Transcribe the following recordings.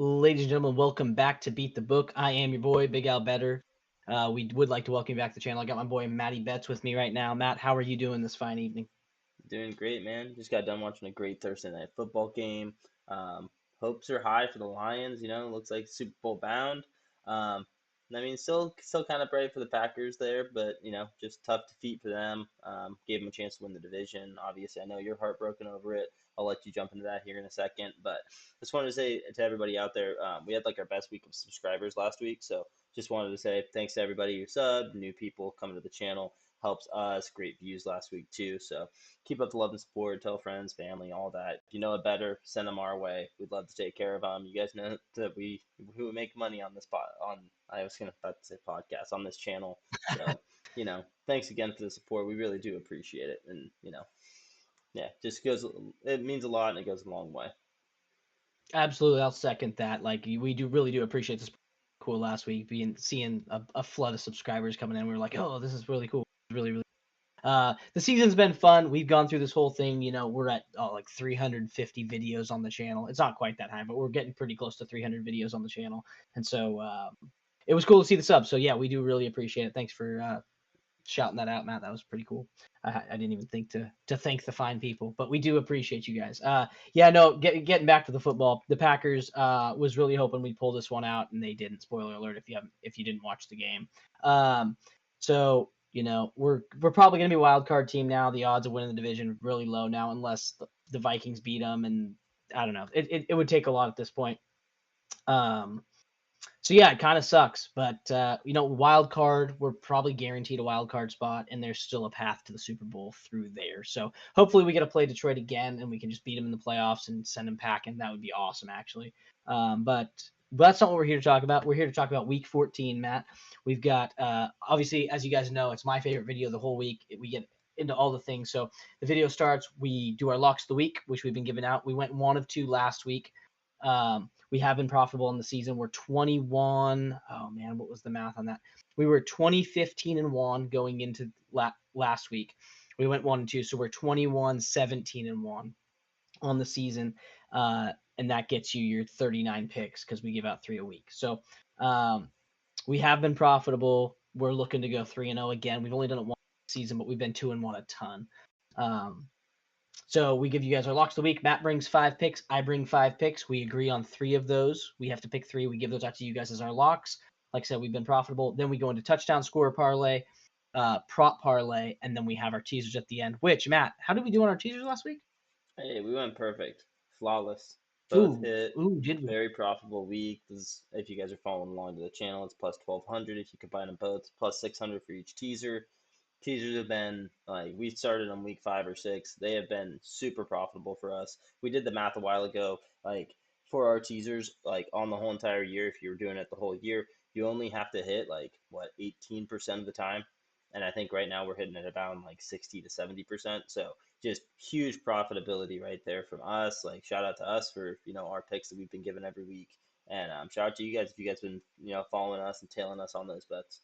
Ladies and gentlemen, welcome back to Beat the Book. I am your boy, BigAL Bettor. We would like to welcome you back to the channel. I got my boy MattyBets with me right now. Matt, how are you doing this fine evening? Doing great, man. Just got done watching a great Thursday night football game. Hopes are high for the Lions. Looks like Super Bowl bound. Um, still kind of bright for the Packers there, but just tough defeat for them. Gave them a chance to win the division. Obviously, I know you're heartbroken over it. I'll let you jump into that here in a second, but just wanted to say to everybody out there, we had like our best week of subscribers last week, so just wanted to say thanks to everybody who subbed, new people coming to the channel helps us. Great views last week too, so keep up the love and support. Tell friends, family, all that. If you know it better, send them our way. We'd love to take care of them. You guys know that we make money on this I was gonna about to say podcast on this channel. So thanks again for the support. We really do appreciate it, and yeah, just goes. It means a lot, and it goes a long way. Absolutely, I'll second that. Like we really do appreciate this. Cool last week, seeing a flood of subscribers coming in. We were like, oh, this is really cool. Really. The season's been fun. We've gone through this whole thing. We're at like 350 videos on the channel. It's not quite that high, but we're getting pretty close to 300 videos on the channel. And so it was cool to see the subs. So yeah, we do really appreciate it. Thanks for shouting that out, Matt. That was pretty cool. I didn't even think to thank the fine people, but we do appreciate you guys. Yeah, no, getting back to the football, the Packers was really hoping we'd pull this one out, and they didn't. Spoiler alert if you didn't watch the game. So we're probably gonna be a wild card team now. The odds of winning the division are really low now, unless the Vikings beat them, and I don't know. It would take a lot at this point. So yeah, it kind of sucks, but wild card, we're probably guaranteed a wild card spot, and there's still a path to the Super Bowl through there. So hopefully we get to play Detroit again, and we can just beat them in the playoffs and send them packing. That would be awesome, actually. But that's not what we're here to talk about. We're here to talk about Week 14, Matt. We've got obviously, as you guys know, it's my favorite video of the whole week. We get into all the things. So the video starts. We do our locks of the week, which we've been giving out. We went 1 of 2 last week. We have been profitable in the season. We're 21. Oh man, what was the math on that? We were 20-15-1 going into last week. We went 1 and 2, so we're 21-17-1 on the season, and that gets you your 39 picks because we give out 3 a week. So we have been profitable. We're looking to go 3-0 again. We've only done it one season, but we've been 2-1 a ton. So we give you guys our locks of the week. Matt brings 5 picks. I bring 5 picks. We agree on 3 of those. We have to pick 3. We give those out to you guys as our locks. Like I said, we've been profitable. Then we go into touchdown score parlay, prop parlay, and then we have our teasers at the end. Which, Matt, how did we do on our teasers last week? Hey, we went perfect, flawless. Both hit. Did we? Very profitable week. If you guys are following along to the channel, it's plus 1,200 if you combine them both. Plus 600 for each teaser. Teasers have been like we started on week 5 or 6. They have been super profitable for us. We did the math a while ago. Like for our teasers, like on the whole entire year, if you were doing it the whole year, you only have to hit like 18% of the time. And I think right now we're hitting it about like 60 to 70%. So just huge profitability right there from us. Like shout out to us for our picks that we've been given every week. And shout out to you guys if you guys been following us and tailing us on those bets.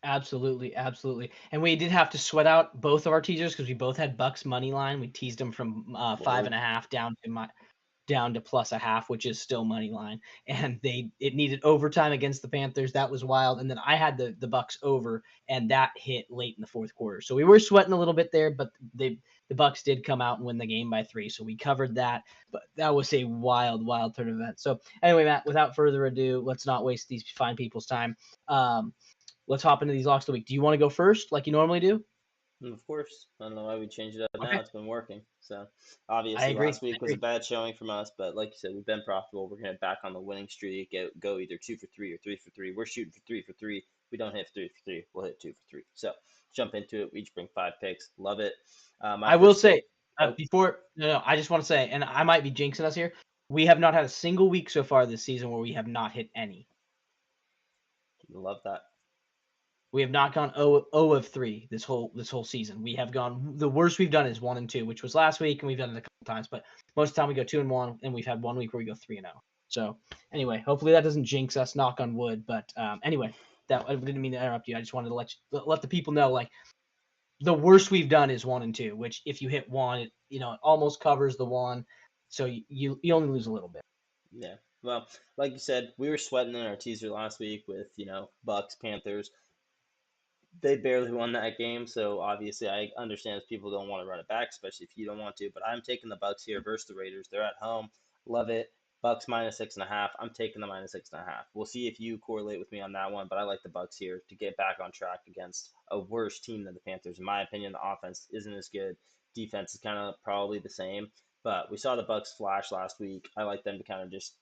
Absolutely. And we did have to sweat out both of our teasers because we both had Bucks money line. We teased them from 5.5 down to plus a half, which is still money line. And it needed overtime against the Panthers. That was wild. And then I had the Bucks over, and that hit late in the fourth quarter. So we were sweating a little bit there, but the Bucks did come out and win the game by 3. So we covered that. But that was a wild turn event. So anyway, Matt, without further ado, let's not waste these fine people's time. Let's hop into these locks of the week. Do you want to go first like you normally do? Of course. I don't know why we changed it up now. Okay. It's been working. So I obviously agree. last week was a bad showing from us, but like you said, we've been profitable. We're gonna get back on the winning streak. Go either 2 for 3 or 3 for 3. We're shooting for 3 for 3. We don't hit 3 for 3. We'll hit 2 for 3. So jump into it. We each bring 5 picks. Love it. I will say before I just want to say, and I might be jinxing us here. We have not had a single week so far this season where we have not hit any. Love that. We have not gone 0 of 3 this whole season. We have gone the worst we've done is 1 and 2, which was last week, and we've done it a couple times. But most of the time we go 2 and 1, and we've had 1 week where we go 3 and 0. So anyway, hopefully that doesn't jinx us. Knock on wood. But anyway, that I didn't mean to interrupt you. I just wanted to let the people know like the worst we've done is 1 and 2. Which if you hit 1, it almost covers the 1. So you only lose a little bit. Yeah. Well, like you said, we were sweating in our teaser last week with, Bucks, Panthers. They barely won that game, so obviously I understand if people don't want to run it back, especially if you don't want to. But I'm taking the Bucks here versus the Raiders. They're at home. Love it. Bucks minus 6.5. I'm taking the minus 6.5. We'll see if you correlate with me on that one, but I like the Bucks here to get back on track against a worse team than the Panthers. In my opinion, the offense isn't as good. Defense is kind of probably the same, but we saw the Bucks flash last week. I like them to kind of just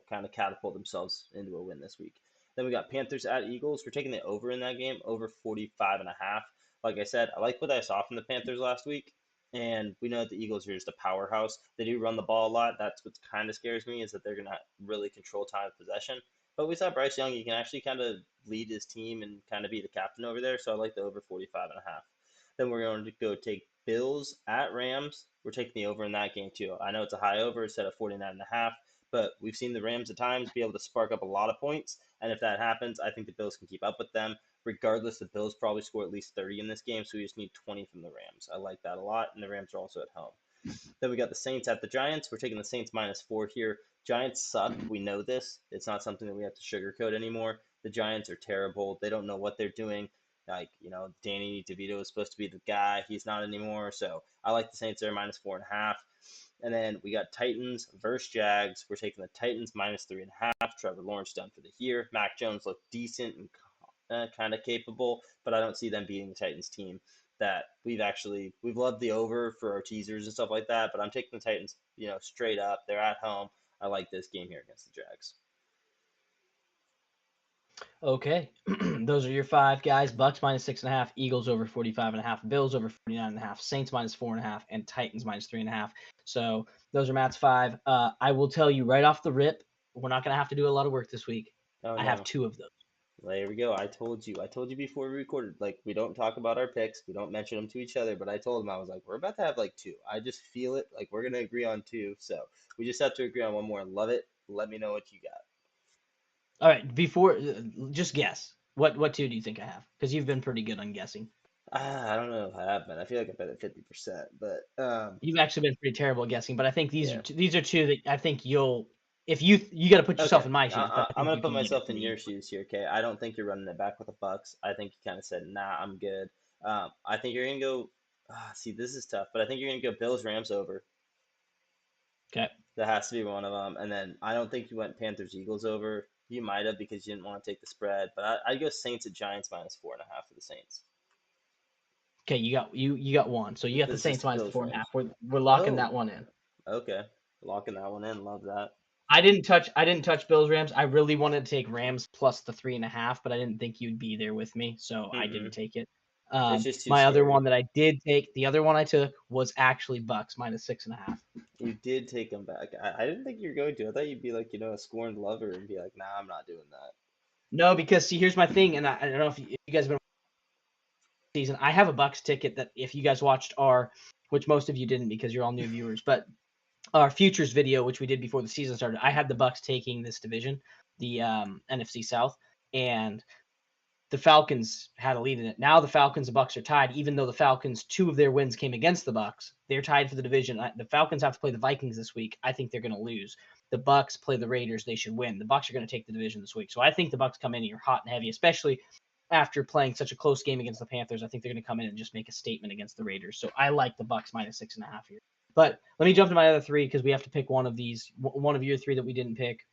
kind of catapult themselves into a win this week. Then we got Panthers at Eagles. We're taking the over in that game, over 45.5. Like I said, I like what I saw from the Panthers last week. And we know that the Eagles are just a powerhouse. They do run the ball a lot. That's what kind of scares me is that they're going to really control time of possession. But we saw Bryce Young, he can actually kind of lead his team and kind of be the captain over there. So I like the over 45.5. Then we're going to go take Bills at Rams. We're taking the over in that game too. I know it's a high over instead of 49.5, but we've seen the Rams at times be able to spark up a lot of points. And if that happens, I think the Bills can keep up with them. Regardless, the Bills probably score at least 30 in this game, so we just need 20 from the Rams. I like that a lot, and the Rams are also at home. Then we got the Saints at the Giants. We're taking the Saints -4 here. Giants suck. We know this. It's not something that we have to sugarcoat anymore. The Giants are terrible. They don't know what they're doing. Like, Danny DeVito is supposed to be the guy. He's not anymore. So I like the Saints there -4.5. And then we got Titans versus Jags. We're taking the Titans -3.5. Trevor Lawrence done for the year. Mac Jones looked decent and kind of capable, but I don't see them beating the Titans team that we've loved the over for our teasers and stuff like that. But I'm taking the Titans, straight up. They're at home. I like this game here against the Jags. Okay, those are your five guys: Bucks -6.5, Eagles over 45.5, Bills over 49.5, Saints -4.5, and Titans -3.5. So those are Matt's five. I will tell you right off the rip, we're not gonna have to do a lot of work this week. Oh I have no. two of those. There we go. I told you. I told you before we recorded. Like, we don't talk about our picks. We don't mention them to each other. But I told him, I was like, we're about to have like two. I just feel it. Like, we're gonna agree on two. So we just have to agree on one more. Love it. Let me know what you got. All right, before just guess. What two do you think I have? Because you've been pretty good on guessing. I don't know if I have been. I feel like I bet at 50%. But You've actually been pretty terrible at guessing, but I think yeah. these are two that I think you'll if you got to put yourself Okay. in my shoes, but I I'm think gonna you put can beat it myself in pretty your easily. shoes here. Okay. I don't think you're running it back with the Bucks. I think you kind of said, nah, I'm good. I think you're gonna go. See, this is tough, but I think you're gonna go Bills Rams over. Okay. That has to be one of them. And then I don't think you went Panthers Eagles over. You might have because you didn't want to take the spread, but I'd go Saints at Giants -4.5 for the Saints. Okay, you got one. So you got the This is Saints the minus the Bills four and a Rams. half. We're locking Oh, that one in. okay. Locking that one in. Love that. I didn't touch Bills Rams. I really wanted to take Rams plus the 3.5, but I didn't think you'd be there with me, so I didn't Mm-mm. take it. It's just too My other scary. one that I did take, the other one I took was actually Bucks -6.5. You did take them back. I didn't think you were going to. I thought you'd be like, a scorned lover and be like, nah, I'm not doing that. No, because see, here's my thing, and I don't know if you guys have been season. I have a Bucks ticket that if you guys watched which most of you didn't because you're all new viewers, but our futures video, which we did before the season started, I had the Bucks taking this division, the NFC South, and the Falcons had a lead in it. Now the Falcons and Bucks are tied, even though the Falcons, two of their wins came against the Bucks. They're tied for the division. The Falcons have to play the Vikings this week. I think they're going to lose. The Bucks play the Raiders. They should win. The Bucks are going to take the division this week. So I think the Bucks come in here hot and heavy, especially after playing such a close game against the Panthers. I think they're going to come in and just make a statement against the Raiders. So I like the Bucks -6.5 here. But let me jump to my other three because we have to pick one of these, one of your three that we didn't pick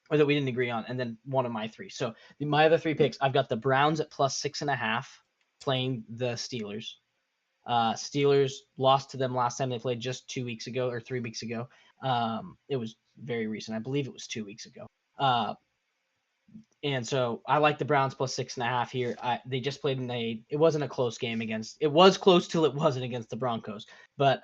or that we didn't agree on, and then one of my three. So my other three picks, I've got the Browns at +6.5 playing the Steelers. Steelers lost to them last time they played just 2 weeks ago or 3 weeks ago. It was very recent. I believe it was 2 weeks ago. And so I like the Browns +6.5 here. They just played it wasn't a close game it was close till it wasn't against the Broncos. But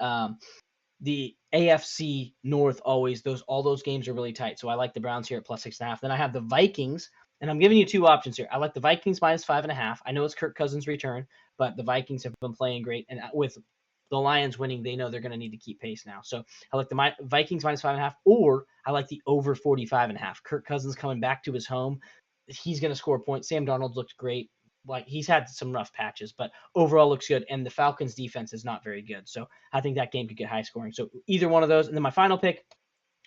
the AFC North all those games are really tight. So I like the Browns here at +6.5. Then I have the Vikings, and I'm giving you two options here. I like the Vikings -5.5. I know it's Kirk Cousins' return, but the Vikings have been playing great, and with the Lions winning, they know they're going to need to keep pace now. So I like the Vikings -5.5, or I like the over 45.5. Kirk Cousins coming back to his home. He's going to score points. Sam Darnold looked great. Like, he's had some rough patches, but overall looks good. And the Falcons defense is not very good. So I think that game could get high scoring. So either one of those. And then my final pick,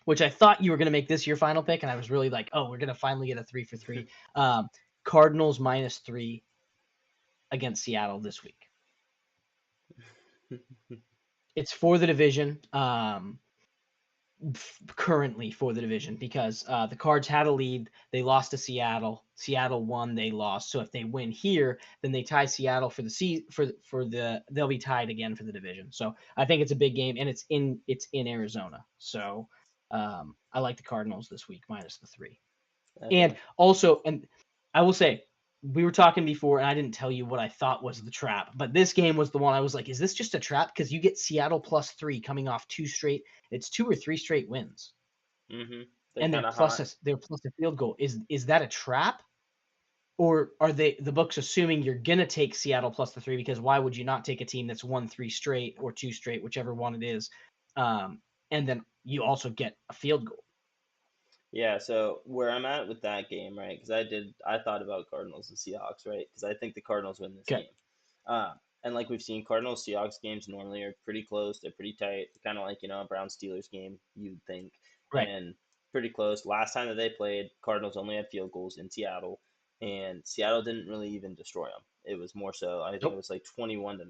which I thought you were going to make this your final pick, and I was really like, oh, we're going to finally get a 3 for 3. Cardinals -3 against Seattle this week. It's for the division. Currently for the division because the Cards had a lead. They lost to Seattle. Seattle won. They lost. So if they win here, then they tie Seattle for the they'll be tied again for the division. So I think it's a big game, and it's in Arizona. So I like the Cardinals this week -3. And Definitely. also, and I will say, we were talking before, and I didn't tell you what I thought was the trap, but this game was the one I was like, is this just a trap? Because you get Seattle +3 coming off 2 or 3 straight wins, They're and kind of hot. they're plus a field goal. Is that a trap, or are the books assuming you're gonna take Seattle plus the 3? Because why would you not take a team that's won 3 straight or 2 straight, whichever one it is, and then you also get a field goal? Yeah, so where I'm at with that game, right? Because I thought about Cardinals and Seahawks, right? Because I think the Cardinals win this Okay, game. And like we've seen, Cardinals Seahawks games normally are pretty close. They're pretty tight. Kind of like a Brown Steelers game, you'd think, right. and pretty close. Last time that they played, Cardinals only had field goals in Seattle, and Seattle didn't really even destroy them. It was more so, I think it Nope. was like 21-9.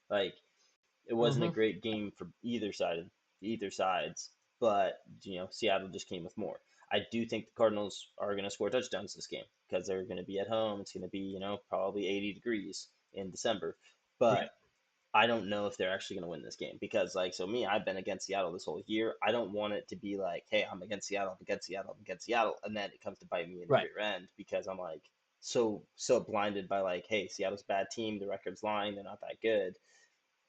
Like it wasn't a Mm-hmm. great game for either sides, but Seattle just came with more. I do think the Cardinals are going to score touchdowns this game because they're going to be at home. It's going to be probably 80 degrees in December, Right. but I don't know if they're actually going to win this game because, like, so me, I've been against Seattle this whole year. I don't want it to be like, hey, I'm against Seattle, I'm against Seattle, I'm against Seattle, and then it comes to bite me in the Right. rear end because I'm like so blinded by like, hey, Seattle's a bad team, the record's lying, they're not that good,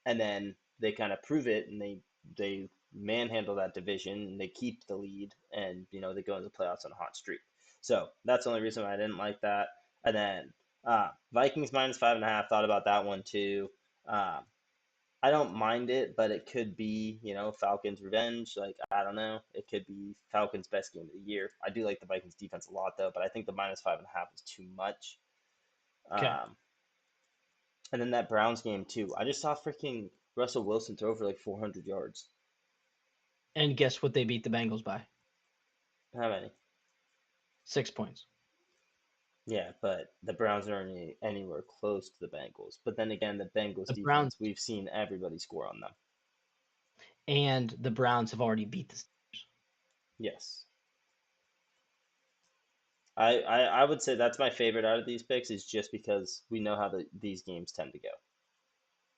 and then they kind of prove it and they manhandle that division and they keep the lead and they go into the playoffs on a hot streak. So that's the only reason why I didn't like that. And then Vikings -5.5. Thought about that one too. Uh, I don't mind it, but it could be Falcons revenge. Like I don't know, it could be Falcons best game of the year. I do like the Vikings defense a lot though, but I think the -5.5 is too much. Okay. Um, and then that Browns game too. I just saw freaking Russell Wilson throw for like 400 yards. And guess what they beat the Bengals by? How many? 6 points. Yeah, but the Browns aren't anywhere close to the Bengals. But then again, the Bengals The Browns defense, we've seen everybody score on them. have already beat the Steelers. Yes. I would say that's my favorite out of these picks is just because we know how these games tend to go.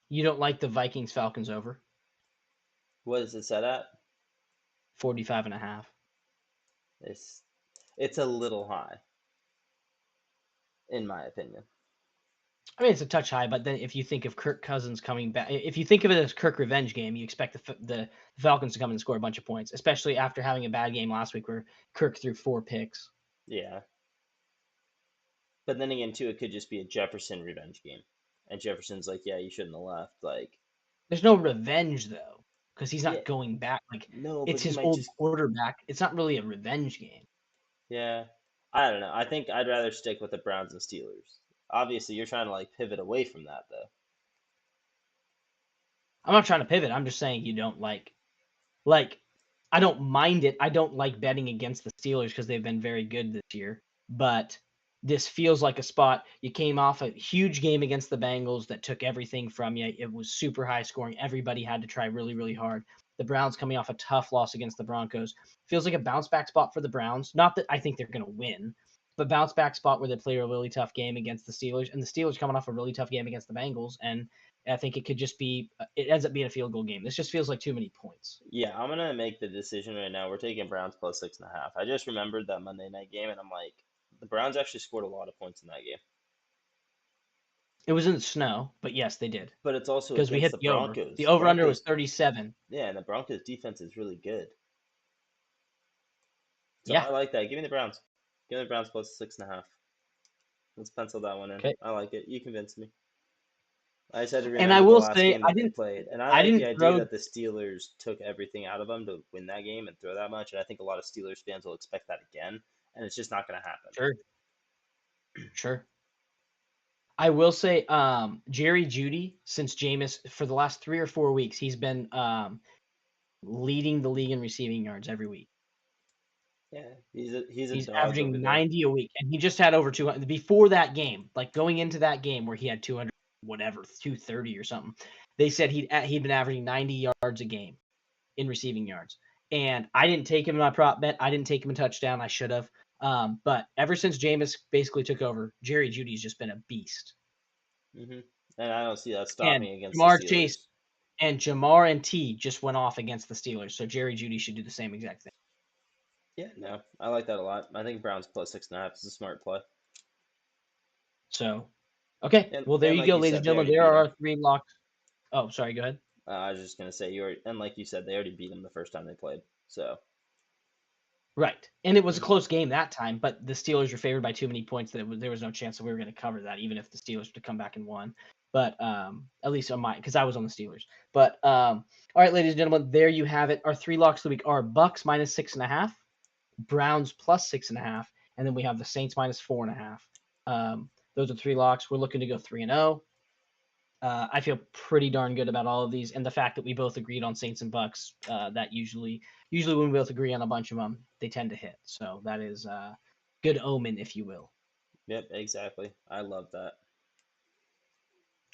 You don't like the Vikings Falcons over What is it set at? 45.5. It's it's a little high, in my opinion. I mean, it's a touch high, but then if you think of Kirk Cousins coming back, if you think of it as Kirk revenge game, you expect the Falcons to come and score a bunch of points, especially after having a bad game last week where Kirk threw 4 picks. Yeah. But then again, too, it could just be a Jefferson revenge game. And Jefferson's like, yeah, you shouldn't have left. Like, There's no revenge though, because he's yeah, not going back. Like no, but it's he his might old just, quarterback. It's not really a revenge game. yeah. I don't know. I think I'd rather stick with the Browns and Steelers. Obviously, you're trying to like pivot away from that, though. I'm not trying to pivot. I'm just saying you don't like I don't mind it. I don't like betting against the Steelers because they've been very good this year. But this feels like a spot. You came off a huge game against the Bengals that took everything from you. It was super high scoring. Everybody had to try really, really hard. The Browns coming off a tough loss against the Broncos. Feels like a bounce back spot for the Browns. Not that I think they're going to win, but bounce back spot where they play a really tough game against the Steelers. And the Steelers coming off a really tough game against the Bengals. And I think it could just be, it ends up being a field goal game. This just feels like too many points. Yeah, I'm gonna make the decision right now. We're taking Browns +6.5. I just remembered that Monday night game, and I'm like, the Browns actually scored a lot of points in that game. It was in the snow, but yes, they did But it's also because we against hit the the over. The Broncos. over under was Broncos, 37. yeah, and the Broncos defense is really good. So I Yeah. like that. Give me the Browns. Give me the Browns +6.5. Let's pencil that one in. Okay. I like it. You convinced me. I just had to And I remember the will last say game that they played. And I I like the didn't idea throw that the Steelers took everything out of them to win that game and throw that much. And I think a lot of Steelers fans will expect that again. And it's just not going to happen. sure. Sure. I will say Jerry Judy since Jameis for the last 3 or 4 weeks he's been leading the league in receiving yards every week. Yeah, he's a He's dog over averaging there. 90 a week, and he just had over 200 before that game. Like going into that game where he had 200, whatever, 230 or something. They said he'd been averaging 90 yards a game in receiving yards. And I didn't take him in my prop bet. I didn't take him a touchdown. I should have. But ever since Jameis basically took over, Jerry Judy's just been a beast. And I don't see that And stopping against the Jamar Chase Steelers. and Jamar and T just went off against the Steelers. So Jerry Judy should do the same exact thing. Yeah, no, I like that a lot. I think Browns plus 6.5 is a smart play. So, okay. And Well, there and you like go, you ladies and said, they gentlemen. already There beat are them. our 3 locks. Oh, sorry. Go ahead. I was just gonna say and like you said, they already beat them the first time they played. So Right. And it was a mhm. close game that time, but the Steelers were favored by too many points that there was no chance that we were going to cover that, even if the Steelers were to come back and won. But at least on my, because I was on the Steelers. But all right, ladies and gentlemen, there you have it. Our 3 locks of the week are Bucks minus 6.5, Browns plus 6.5, and then we have the Saints minus 4.5. Those are 3 locks. We're looking to go 3-0. I feel pretty darn good about all of these, and the fact that we both agreed on Saints and Bucks. That usually when we both agree on a bunch of them, they tend to hit. So that is good omen, if you will. Yep, exactly. I love that.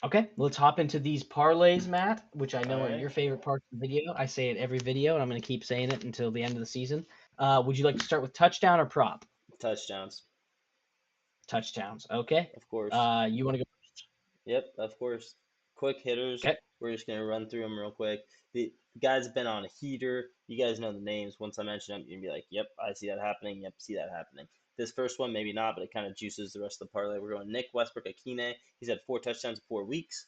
Okay, let's hop into these parlays, Matt, which I All know are right, your favorite parts of the video. I say it every video, and I'm going to keep saying it until the end of the season. Would you like to start with touchdown or prop? touchdowns, Touchdowns. Okay. of course. You want to go first? Yep, of course. Quick hitters. Okay. We're just gonna run through them real quick. The guys have been on a heater. You guys know the names. Once I mention them, you'll be like, "Yep, I see that happening. Yep, see that happening." This first one, maybe not, but it kind of juices the rest of the parlay. We're going Nick Westbrook-Akine. He's had 4 touchdowns in 4 weeks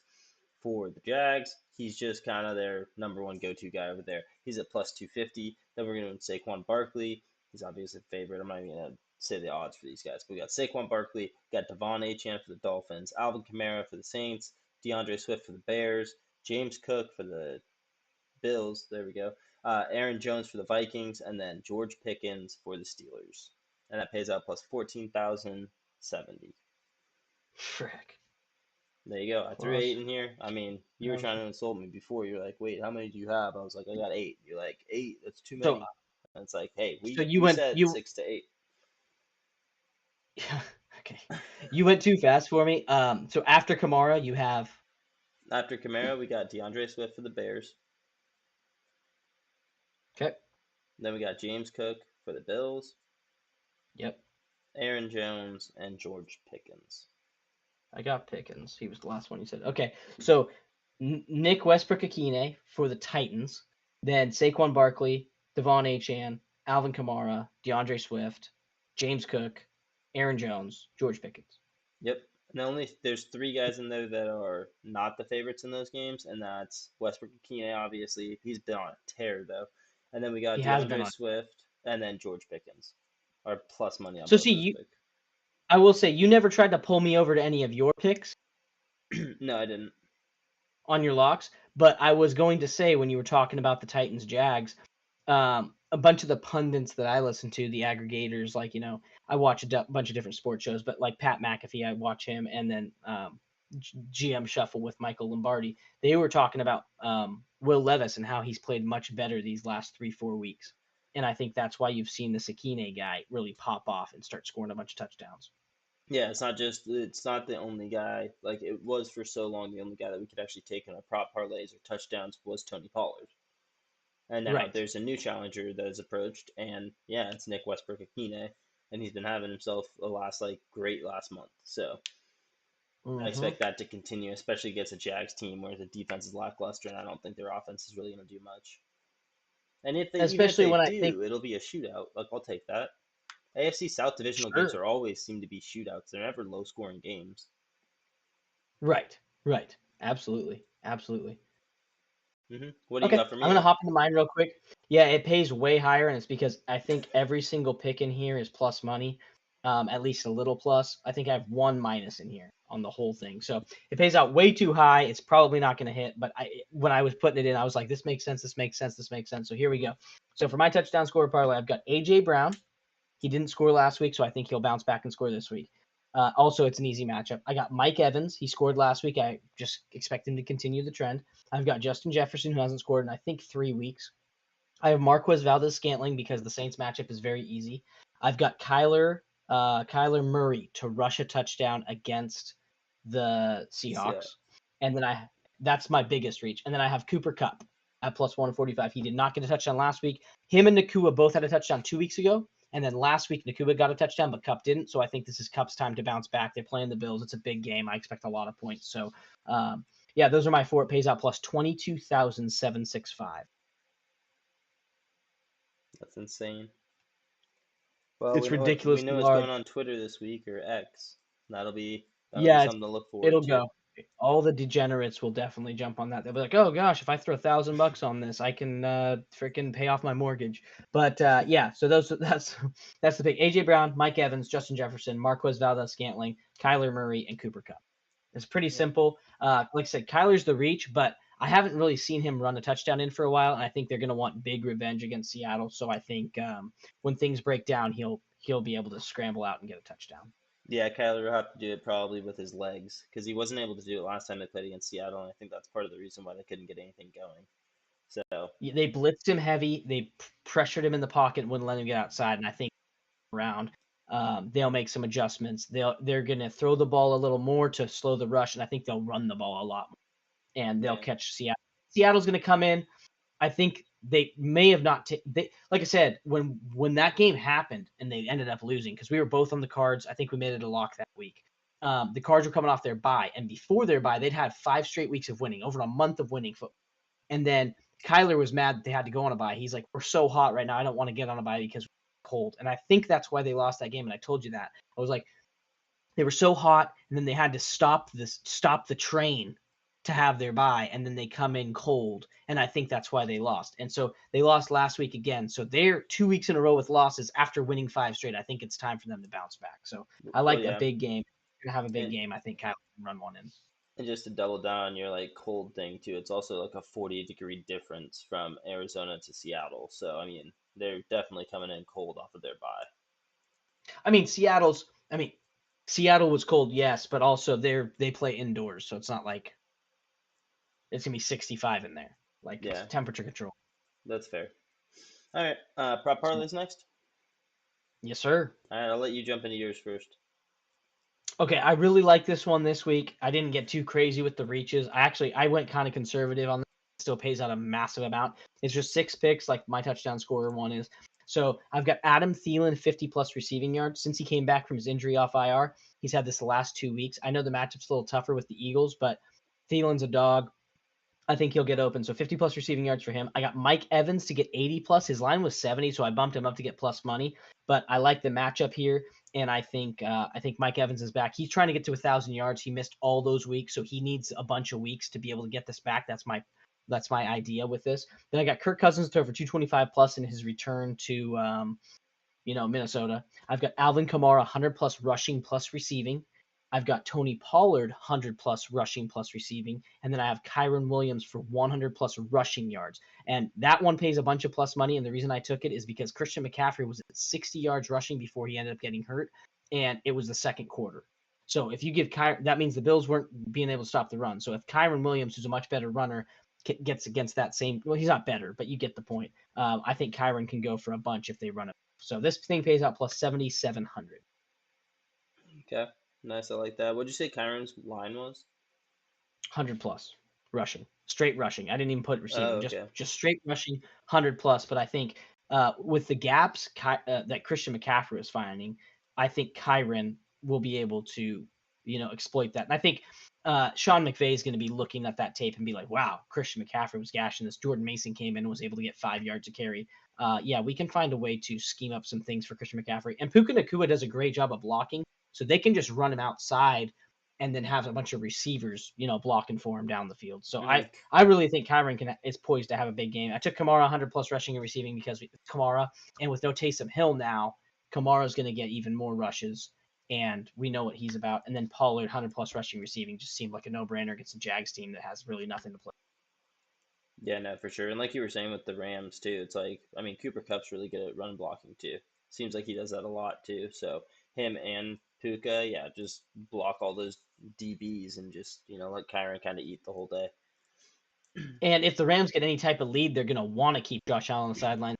for the Jags. He's just kind of their number one go-to guy over there. He's at plus 250. Then we're going to Saquon Barkley. He's obviously a favorite. I'm not even going to say the odds for these guys. But we got Saquon Barkley, got Devon Achane for the Dolphins, Alvin Kamara for the Saints, DeAndre Swift for the Bears, James Cook for the Bills. There we go. Aaron Jones for the Vikings, and then George Pickens for the Steelers. And that pays out plus 14,070. Frick. There you go. I threw Plus. 8 in here. I mean, you were trying to insult me before. You're like, wait, how many do you have? I was like, I got 8. You're like, 8? That's too So, many. And it's like, hey, so you we went said you 6 to 8. Yeah. Okay. You went too fast for me. So after Kamara, you have After Kamara, we got DeAndre Swift for the Bears. okay. Then we got James Cook for the Bills, Yep. Aaron Jones, and George Pickens. I got Pickens. He was the last one you said. Okay. So Nick Westbrook-Akine for the Titans, then Saquon Barkley, Devon Achane, Alvin Kamara, DeAndre Swift, James Cook, Aaron Jones, George Pickens. Yep. And there's 3 guys in there that are not the favorites in those games, and that's Westbrook-Akine, obviously. He's been on a tear, though. And then we got He has been DeAndre on. Swift, and then George Pickens. Are plus money on So both see, those you picks. I will say you never tried to pull me over to any of your picks No, I didn't. on your locks, but I was going to say when you were talking about the Titans Jags, a bunch of the pundits that I listen to, the aggregators, like, I watch a bunch of different sports shows, but like Pat McAfee, I watch him, and then GM Shuffle with Michael Lombardi. They were talking about Will Levis and how he's played much better these last 3-4 weeks. And I think that's why you've seen the Sakine guy really pop off and start scoring a bunch of touchdowns. Yeah, it's not the only guy. Like, it was for so long, the only guy that we could actually take in our prop parlays or touchdowns was Tony Pollard. And now Right. there's a new challenger that has approached, and yeah, it's Nick Westbrook-Akine, and he's been having himself great last month. So I Mm-hmm. expect that to continue, especially against a Jags team where the defense is lackluster, and I don't think their offense is really going to do much. And even if Especially they when I think, do, it'll be a shootout. Like, I'll take that. AFC South divisional games sure. are always seem to be shootouts. They're never low scoring games. Right. Right. Absolutely. Absolutely. What do you Okay, got for I'm me gonna then? hop into mine real quick. Yeah, it pays way higher, and it's because I think every single pick in here is plus money, at least a little plus. I think I have one minus in here on the whole thing, so it pays out way too high. It's probably not going to hit, but when I was putting it in, I was like, this makes sense, this makes sense, this makes sense. So here we go. So for my touchdown score parlay, I've got AJ Brown. He didn't score last week, so I think he'll bounce back and score this week. Also, it's an easy matchup. I got Mike Evans. He scored last week. I just expect him to continue the trend. I've got Justin Jefferson, who hasn't scored in, I think, 3 weeks. I have Marquez Valdez-Scantling because the Saints matchup is very easy. I've got Kyler Murray to rush a touchdown against the So Seahawks, and then that's my biggest reach. And then I have Cooper Kupp at plus 145. He did not get a touchdown last week. Him and Nakua both had a touchdown 2 weeks ago, and then last week Nakua got a touchdown, but Kupp didn't. So I think this is Kupp's time to bounce back. They're playing the Bills. It's a big game. I expect a lot of points. So yeah, those are my four. It pays out plus 22,765. that's insane. Well, It's we ridiculously know what's large. going on Twitter this week or X. That'll be Yeah, something to look forward it'll to. go. All the degenerates will definitely jump on that. They'll be like, "Oh gosh, if I throw $1,000 on this, I can freaking pay off my mortgage." But yeah, so that's the pick. AJ Brown, Mike Evans, Justin Jefferson, Marquez Valdez-Scantling, Kyler Murray, and Cooper Kupp. It's pretty Yeah. simple. Like I said, Kyler's the reach, but I haven't really seen him run a touchdown in for a while, and I think they're going to want big revenge against Seattle. So I think when things break down, he'll be able to scramble out and get a touchdown. Yeah, Kyler will have to do it probably with his legs because he wasn't able to do it last time they played against Seattle, and I think that's part of the reason why they couldn't get anything going. So They blitzed him heavy. They pressured him in the pocket, wouldn't let him get outside, and I think around they'll make some adjustments. They're going to throw the ball a little more to slow the rush, and I think they'll run the ball a lot more, and they'll yeah, catch Seattle. Seattle's going to come in. I think they may have not. Like I said, when that game happened and they ended up losing because we were both on the Cards. I think we made it a lock that week. The Cards were coming off their bye, and before their bye, they'd had 5 straight weeks of winning, over a month of winning football. And then Kyler was mad that they had to go on a bye. He's like, "We're so hot right now. I don't want to get on a bye because we're cold." And I think that's why they lost that game. And I told you that. I was like, they were so hot, and then they had to stop the train to have their bye, and then they come in cold, and I think that's why they lost. And so they lost last week again. So they're 2 weeks in a row with losses after winning 5 straight. I think it's time for them to bounce back. So I well, like a yeah, big game. You're gonna have a big and game. I think Kyle can run one in. and just to double down on your like cold thing too, it's also like a 40-degree difference from Arizona to Seattle. So I mean, they're definitely coming in cold off of their bye. I mean, Seattle was cold, yes, but also they play indoors, so it's not like it's gonna be 65 in there. Like it's Yeah, temperature control. that's fair. All right, prop So, parlays next. yes, sir. All right, I'll let you jump into yours first. Okay, I really like this one this week. I didn't get too crazy with the reaches. I went kind of conservative on this. It still pays out a massive amount. It's just 6 picks, like my touchdown scorer one is. So I've got Adam Thielen 50 plus receiving yards since he came back from his injury off IR. He's had this the last 2 weeks. I know the matchup's a little tougher with the Eagles, but Thielen's a dog. I think he'll get open. So 50 plus receiving yards for him. I got Mike Evans to get 80 plus. His line was 70, so I bumped him up to get plus money. But I like the matchup here, and I think Mike Evans is back. He's trying to get to 1,000 yards. He missed all those weeks, so he needs a bunch of weeks to be able to get this back. That's my idea with this. Then I got Kirk Cousins to over 225 plus in his return to Minnesota. I've got Alvin Kamara 100 plus rushing plus receiving. I've got Tony Pollard 100 plus rushing plus receiving, and then I have Kyron Williams for 100 plus rushing yards. And that one pays a bunch of plus money. And the reason I took it is because Christian McCaffrey was at 60 yards rushing before he ended up getting hurt, and it was the second quarter. So if you give that means the Bills weren't being able to stop the run. So if Kyron Williams, who's a much better runner, gets against that same, well, he's not better, but you get the point. I think Kyron can go for a bunch if they run it. So this thing pays out plus 7,700. Okay, nice. I like that. What'd you say Kyron's line was? 100 plus rushing, straight rushing. I didn't even put Oh, receiving, just okay. just straight rushing, 100 plus. But I think with the gaps that Christian McCaffrey is finding, I think Kyron will be able to exploit that. And I think Sean McVay is going to be looking at that tape and be like, "Wow, Christian McCaffrey was gashing this. Jordan Mason came in and was able to get 5 yards a carry." Yeah, we can find a way to scheme up some things for Christian McCaffrey. And Puka Nacua does a great job of blocking, so they can just run him outside and then have a bunch of receivers, blocking for him down the field. So I, Mm-hmm. I really think Kyron is poised to have a big game. I took Kamara 100 plus rushing and receiving because Kamara, and with no Taysom Hill now, Kamara's going to get even more rushes, and we know what he's about. And then Pollard 100 plus rushing receiving just seemed like a no brainer against a Jags team that has really nothing to play. Yeah, no, for sure. And like you were saying with the Rams too, it's like I mean Cooper Cup's really good at run blocking too. Seems like he does that a lot too. So him and Puka, yeah, just block all those DBs and just let Kyron kind of eat the whole day. And if the Rams get any type of lead, they're going to want to keep Josh Allen on the sideline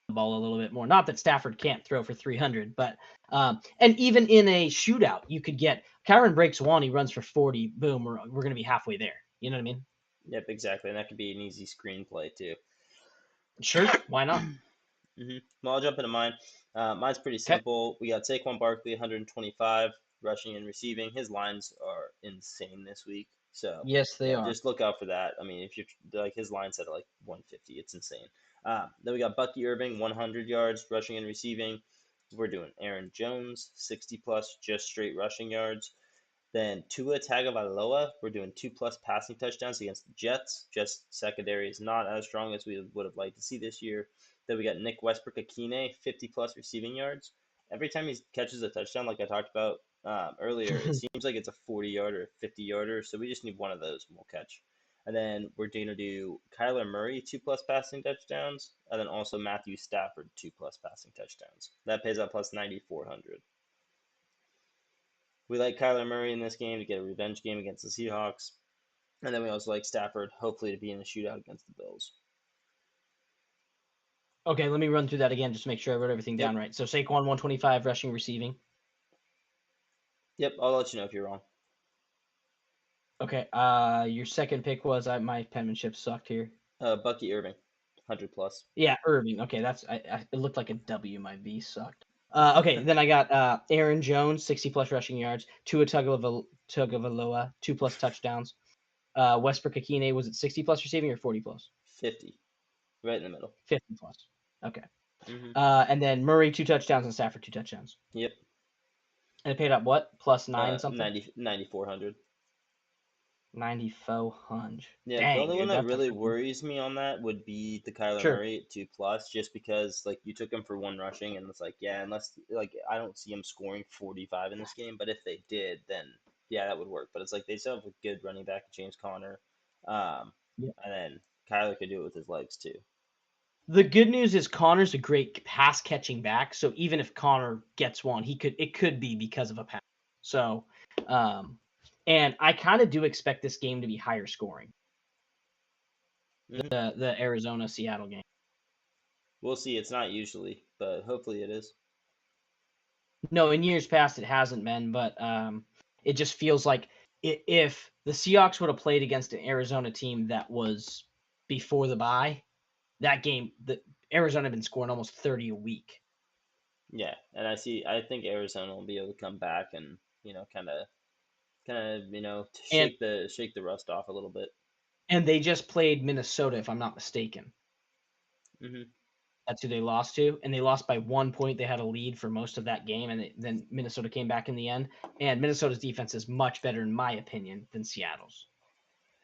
the ball a little bit more. Not that Stafford can't throw for 300, but and even in a shootout, you could get Kyron breaks one, he runs for 40. Boom, we're going to be halfway there. You know what I mean? Yep, exactly. And that could be an easy screenplay too. Sure, why not? Well, I'll jump into mine. Mine's pretty Okay. simple. We got Saquon Barkley, 125 rushing and receiving. His lines are insane this week. So, Yes, they are. just look out for that. I mean, if you're like his line set at like 150, it's insane. Then we got Bucky Irving, 100 yards rushing and receiving. We're doing Aaron Jones, 60 plus, just straight rushing yards. Then Tua Tagovailoa, we're doing 2+ passing touchdowns against the Jets. Jets secondary is not as strong as we would have liked to see this year. Then we got Nick Westbrook-Akine, 50+ receiving yards. Every time he catches a touchdown, like I talked about earlier, it seems like it's a 40-yarder, 50-yarder. So we just need one of those and we'll catch. And then we're going to do Kyler Murray, 2+ passing touchdowns. And then also Matthew Stafford, 2+ passing touchdowns. That pays out plus 9,400. We like Kyler Murray in this game to get a revenge game against the Seahawks. And then we also like Stafford, hopefully, to be in a shootout against the Bills. Okay, let me run through that again just to make sure I wrote everything down right. So Saquon 125 rushing receiving. Yep, I'll let you know if you're wrong. Okay, your second pick was my penmanship sucked here. Bucky Irving, 100+. Yeah, Irving. Okay, it looked like a W. My V sucked. Okay, then I got Aaron Jones, 60+ rushing yards. Tua Tagovailoa, 2+ touchdowns. Westbrook-Akine, was it 60+ receiving or 40+? 50, right in the middle. 50+. Okay. Mm-hmm. And then Murray, 2 touchdowns, and Stafford, 2 touchdowns. Yep. And it paid up what? Plus 9 something? 9,400. 9,400. Yeah, the Dang, only one dude, that that's a really freaking... worries me on that would be the Kyler Sure. Murray at 2+, just because like you took him for one rushing, and it's like, yeah, unless like I don't see him scoring 45 in this game, but if they did, then yeah, that would work. But it's like they still have a good running back, James Conner, Yeah. and then Kyler could do it with his legs too. The good news is Connor's a great pass catching back, so even if Connor gets one, it could be because of a pass. So, and I kind of do expect this game to be higher scoring. Mm-hmm. The Arizona Seattle game. We'll see. It's not usually, but hopefully it is. No, in years past it hasn't been, but it just feels like if the Seahawks would have played against an Arizona team that was before the bye, that game, the Arizona had been scoring almost 30 a week. Yeah, and I think Arizona will be able to come back and kind of shake the rust off a little bit. And they just played Minnesota, if I'm not mistaken. Mm-hmm. That's who they lost to, and they lost by 1 point. They had a lead for most of that game, and then Minnesota came back in the end. And Minnesota's defense is much better, in my opinion, than Seattle's.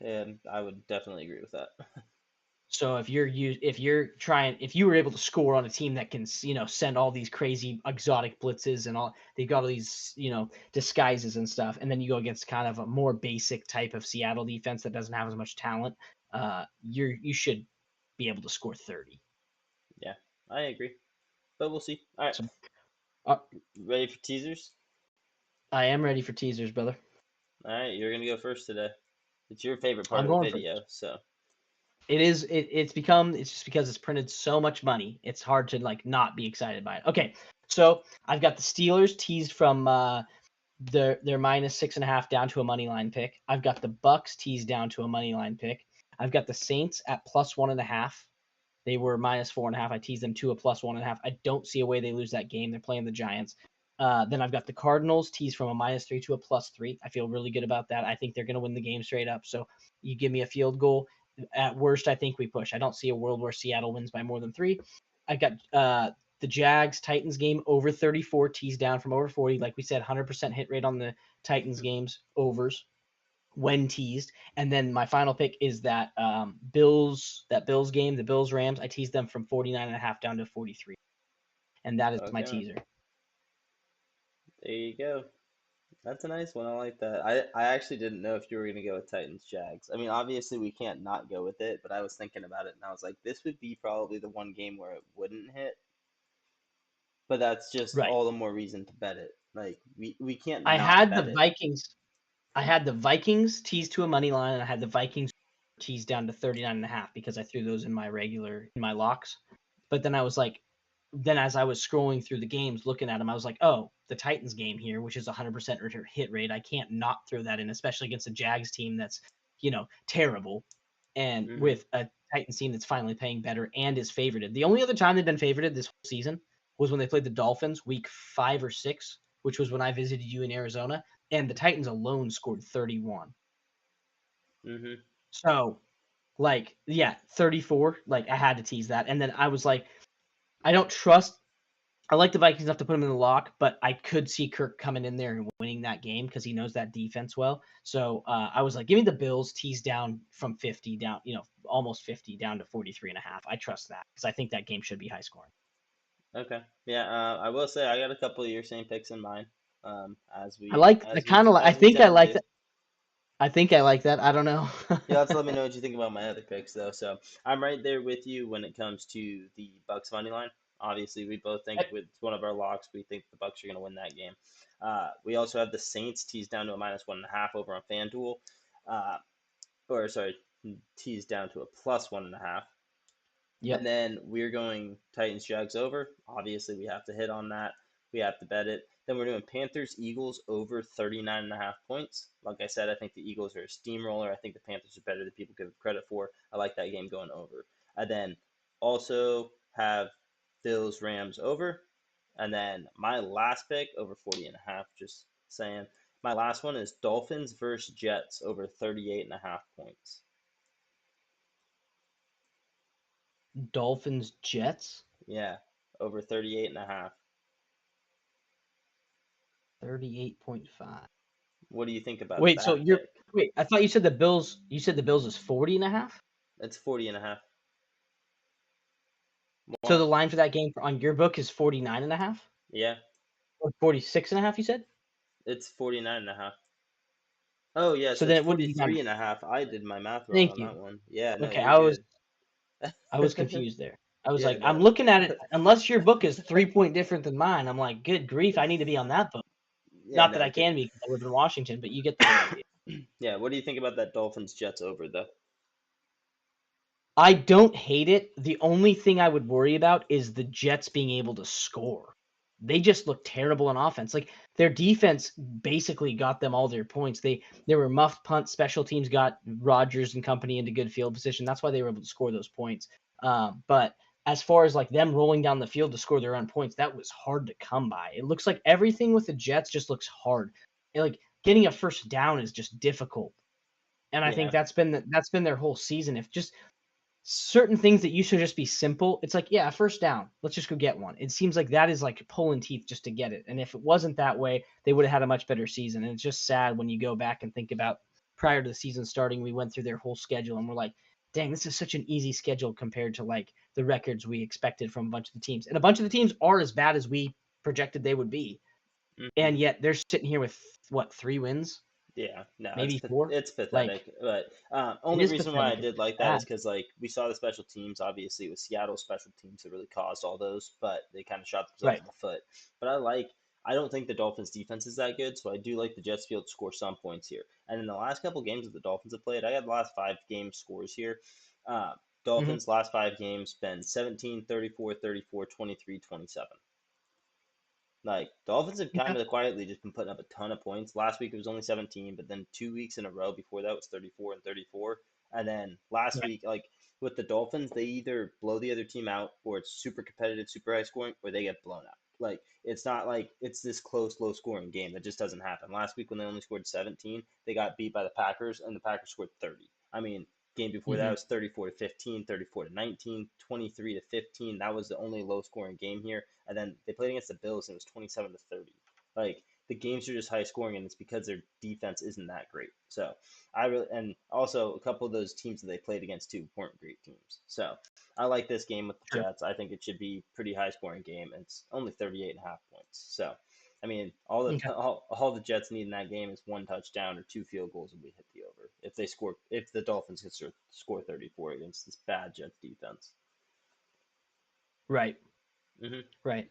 And I would definitely agree with that. So if you were able to score on a team that can send all these crazy exotic blitzes and all, they've got all these disguises and stuff, and then you go against kind of a more basic type of Seattle defense that doesn't have as much talent, you should be able to score 30. Yeah, I agree, but we'll see. All right, So, ready for teasers? I am ready for teasers, brother. All right, you're gonna go first today. It's your favorite part I'm of the going video, first. so. It's just because it's printed so much money, it's hard to not be excited by it. Okay, so I've got the Steelers teased from their -6.5 down to a money line pick. I've got the Bucks teased down to a money line pick. I've got the Saints at +1.5. They were -4.5. I teased them to a +1.5. I don't see a way they lose that game. They're playing the Giants. Then I've got the Cardinals teased from a -3 to a +3. I feel really good about that. I think they're going to win the game straight up. So you give me a field goal. At worst, I think we push. I don't see a world where Seattle wins by more than 3. I got the Jags-Titans game over 34, teased down from over 40. Like we said, 100% hit rate on the Titans games, overs, when teased. And then my final pick is that Bills game, the Bills-Rams. I teased them from 49.5 down to 43. And that is my teaser. There you go. That's a nice one. I like that. I actually didn't know if you were going to go with Titans Jags. I mean, obviously we can't not go with it, but I was thinking about it and I was like, this would be probably the one game where it wouldn't hit. But that's just Right. all the more reason to bet it. Like we can't. I not had bet the it. Vikings. I had the Vikings teased to a money line, and I had the Vikings teased down to 39.5 because I threw those in my locks. But then I was like, then as I was scrolling through the games, looking at them, I was like, oh, the Titans game here, which is 100% hit rate. I can't not throw that in, especially against a Jags team that's, terrible. And Mm-hmm. with a Titans team that's finally paying better and is favorited. The only other time they've been favorited this whole season was when they played the Dolphins week 5 or 6, which was when I visited you in Arizona. And the Titans alone scored 31. Mm-hmm. So, like, yeah, 34. Like, I had to tease that. And then I was like, I don't trust. I like the Vikings enough to put them in the lock, but I could see Kirk coming in there and winning that game because he knows that defense well. So I was like, give me the Bills, tease down from 50 down, almost 50 down to 43.5. I trust that because I think that game should be high scoring. Okay. Yeah. I will say I got a couple of your same picks in mind. As I we like, I as we kind of, I as we think I tend to like do. that. I think I like that. I don't know. You have to let me know what you think about my other picks, though. So I'm right there with you when it comes to the Bucks money line. Obviously, we both think with one of our locks, we think the Bucks are going to win that game. We also have the Saints teased down to a -1.5 over on FanDuel, uh, or sorry, teased down to a +1.5. And Yep. then we're going Titans Jags over. Obviously, we have to hit on that. We have to bet it. Then we're doing Panthers Eagles over 39.5 points. Like I said, I think the Eagles are a steamroller. I think the Panthers are better than people give credit for. I like that game going over. And then also have Bills Rams over. And then my last pick over 40.5, just saying. My last one is Dolphins versus Jets over 38.5 points. Dolphins, Jets, Yeah, over 38.5. 38.5. What do you think about Wait, so that pick? I thought you said the Bills is 40.5. It's 40.5. So More. the line for that game on your book is 49.5 Yeah, or 46.5, you said? it's 49.5. Oh, yeah, So so it's then it wouldn't be my 43.5. I did my math wrong Thank on that you. one. Yeah, no, Okay, you're good. I was confused there. I was Yeah, like, I'm no. looking at it. Unless your book is 3 point different than mine, I'm like, good grief, I need to be on that book. Yeah, Not that no. I can be because I live in Washington, but you get the whole idea. Yeah, what do you think about that Dolphins Jets over, though? I don't hate it. The only thing I would worry about is the Jets being able to score. They just look terrible on offense. Like their defense basically got them all their points. They were muffed punts. Special teams got Rodgers and company into good field position. That's why they were able to score those points. But as far as like them rolling down the field to score their own points, that was hard to come by. It looks like everything with the Jets just looks hard. Like getting a first down is just difficult. And I think Yeah, that's been their whole season. If just certain things that used to just be simple, it's like, yeah, first down, let's just go get one. It seems like that is like pulling teeth just to get it. And if it wasn't that way, they would have had a much better season. And it's just sad when you go back and think about prior to the season starting, we went through their whole schedule and we're like, dang, this is such an easy schedule compared to like the records we expected from a bunch of the teams. And a bunch of the teams are as bad as we projected they would be. hmm And yet they're sitting here with what, 3 wins, yeah, no, maybe four? it's Like pathetic. But it only is reason why I pathetic. It's did like that bad. is because like we saw the special teams. Obviously, it was Seattle special teams that really caused all those, but they kind of shot themselves Right. in the foot. But I don't think the Dolphins' defense is that good, so I do like the Jets to be able to score some points here. And in the last couple games that the Dolphins have played, I had the last 5 game scores here. Uh, Mm-hmm. Dolphins last 5 games been 17, 34, 34, 23, 27. Like Dolphins have kind Okay. of quietly just been putting up a ton of points. Last week it was only 17, but then 2 weeks in a row before that was 34 and 34. And then last Right. week, like with the Dolphins, they either blow the other team out or it's super competitive, super high scoring, or they get blown out. Like it's not like it's this close, low scoring game. That just doesn't happen. Last week when they only scored 17, they got beat by the Packers and the Packers scored 30. I mean, game before that Mm-hmm. was 34 to 15, 34 to 19, 23 to 15. That was the only low scoring game here. And then they played against the Bills and it was 27 to 30. Like the games are just high scoring and it's because their defense isn't that great. So I really, and also a couple of those teams that they played against too weren't great teams. So I like this game with the True. Jets. I think it should be pretty high scoring game. It's only 38.5 points. So I mean, all the Okay. all the Jets need in that game is one touchdown or 2 field goals, and we hit the over. If the Dolphins could score 34 against this bad Jets defense. Right. hmm Right.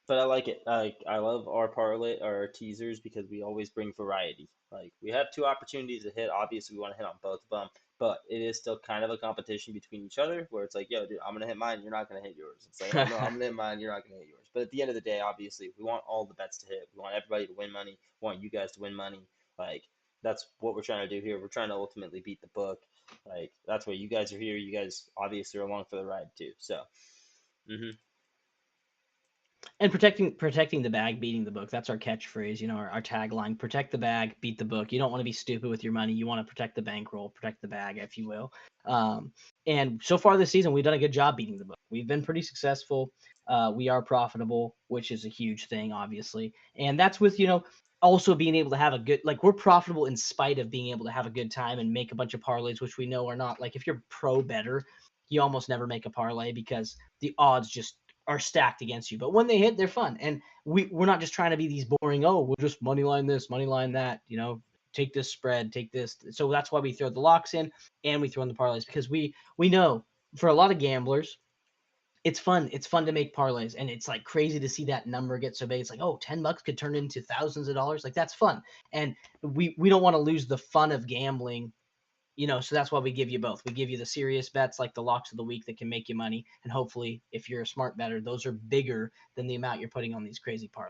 But I like it. Like I love our parlay, our teasers because we always bring variety. Like we have two opportunities to hit. Obviously, we want to hit on both of them, but it is still kind of a competition between each other. Where it's like, yo, dude, I'm gonna hit mine. You're not gonna hit yours. It's like, oh no, I'm gonna hit mine. You're not gonna hit yours. But at the end of the day, obviously, we want all the bets to hit. We want everybody to win money. We want you guys to win money. Like that's what we're trying to do here. We're trying to ultimately beat the book. Like that's why you guys are here. You guys obviously are along for the ride too. So. Mm-hmm. And protecting the bag, beating the book. That's our catchphrase, our tagline: protect the bag, beat the book. You don't want to be stupid with your money. You want to protect the bankroll, protect the bag, if you will. And so far this season, we've done a good job beating the book. We've been pretty successful. We are profitable, which is a huge thing, obviously. And that's with, also being able to have a good, like, we're profitable in spite of being able to have a good time and make a bunch of parlays, which we know are not, like, if you're pro better, you almost never make a parlay because the odds just are stacked against you. But when they hit, they're fun. And we're not just trying to be these boring, oh, we'll just money line this, money line that, take this spread, take this. So that's why we throw the locks in and we throw in the parlays, because we know for a lot of gamblers, it's fun. It's fun to make parlays, and it's like crazy to see that number get so big. It's like, oh, $10 could turn into thousands of dollars. Like that's fun. And we don't want to lose the fun of gambling, so that's why we give you both. We give you the serious bets like the locks of the week that can make you money. And hopefully, if you're a smart better, those are bigger than the amount you're putting on these crazy parlays.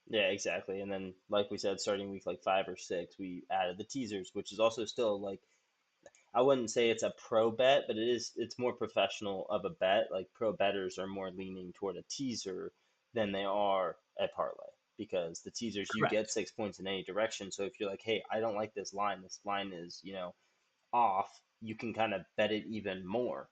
Yeah, exactly. And then, like we said, starting week like 5 or 6, we added the teasers, which is also still like I wouldn't say it's a pro bet, but it's more professional of a bet. Like pro betters are more leaning toward a teaser than they are a parlay because the teasers you get Correct. 6 points in any direction. So if you're like, hey, I don't like this line. This line is off. You can kind of bet it even more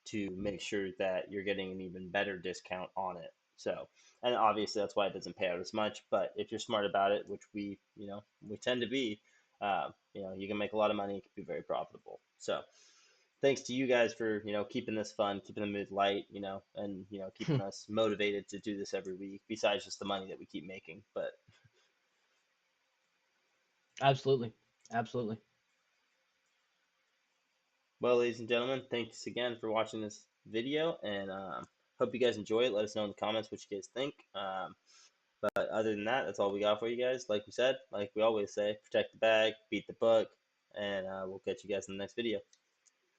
to make sure that you're getting an even better discount on it. So, and obviously that's why it doesn't pay out as much. But if you're smart about it, which we tend to be, you can make a lot of money. It can be very profitable. So, thanks to you guys for keeping this fun, keeping the mood light, and keeping us motivated to do this every week. Besides just the money that we keep making, but Absolutely. Absolutely. well, ladies and gentlemen, thanks again for watching this video, and hope you guys enjoy it. Let us know in the comments what you guys think. But other than that, that's all we got for you guys. Like we said, like we always say, protect the bag, beat the book, and we'll catch you guys in the next video.